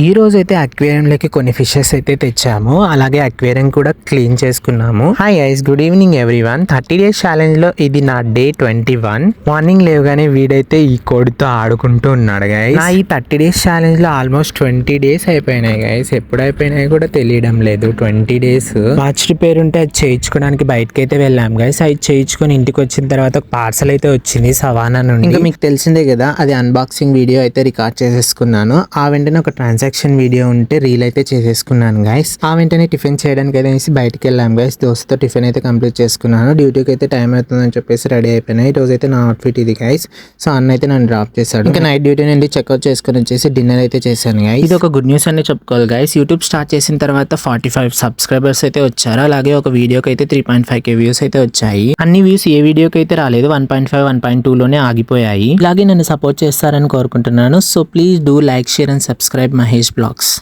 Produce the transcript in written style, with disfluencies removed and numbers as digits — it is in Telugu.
ఈ రోజు అయితే అక్వేరియంలోకి కొన్ని ఫిషెస్ అయితే తెచ్చాము. అలాగే అక్వేరియం కూడా క్లీన్ చేసుకున్నాము. Hi guys, good evening everyone. 30 days challenge లో ఇది నా డే 21. మార్నింగ్ లేవగానే వీడైతే ఈ కోడితో ఆడుకుంటూ ఉన్నాడు గైస్. నా ఈ 30 days ఛాలెంజ్ లో ఆల్మోస్ట్ 20 days అయిపోయినాయి గైస్. ఎప్పుడు అయిపోయినాయి కూడా తెలియడం లేదు. 20 days వాచ్ రిపేర్ ఉంటే అది చేయించుకోవడానికి బయటకి అయితే వెళ్ళాం గైస్. అది చేయించుకొని ఇంటికి వచ్చిన తర్వాత ఒక పార్సల్ అయితే వచ్చింది సవానా నుండి. ఇంకా మీకు తెలిసిందే కదా, అది అన్బాక్సింగ్ వీడియో అయితే రికార్డ్ చేసేసుకున్నాను. ఆ వెంటనే ఒక ట్రాన్సాక్షన్ వీడియో ఉంటే రీల్ అయితే చేసేసుకున్నాను గైస్. ఆ వెంటనే టిఫిన్ చేయడానికి అయితే బయటకి వెళ్ళాం గైస్. దోస్తతో టిఫిన్ అయితే కంప్లీట్ చేసుకున్నాను. డ్యూటీకి అయితే టైం అవుతుందని చెప్పేసి రెడీ అయిపోయినాయి. ఈ రోజు అయితే నా అవుట్ఫిట్ ఇది గైస్. సో అన్న అయితే నన్ను డ్రాప్ చేశాడు. ఇంకా నైట్ డ్యూటీ నుండి చెక్అవుట్ చేసుకుని వచ్చేసి డిన్నర్ అయితే చేశాను గైస్. ఇది ఒక గుడ్ న్యూస్ అని చెప్పుకోవాలి గైస్. యూట్యూబ్ స్టార్ట్ చేసిన తర్వాత 45 సబ్స్క్రైబర్స్ అయితే వచ్చారు. అలాగే ఒక వీడియోకి అయితే 3.5k వ్యూస్ అయితే వచ్చాయి. అన్ని వ్యూస్ ఏ వీడియోకి అయితే రాలేదు. 1.5 1.2 లోనే ఆగిపోయాయి. ఇలాగే నన్ను సపోర్ట్ చేస్తారని కోరుకుంటున్నాను. So please do like, share and subscribe Mahesh blogs.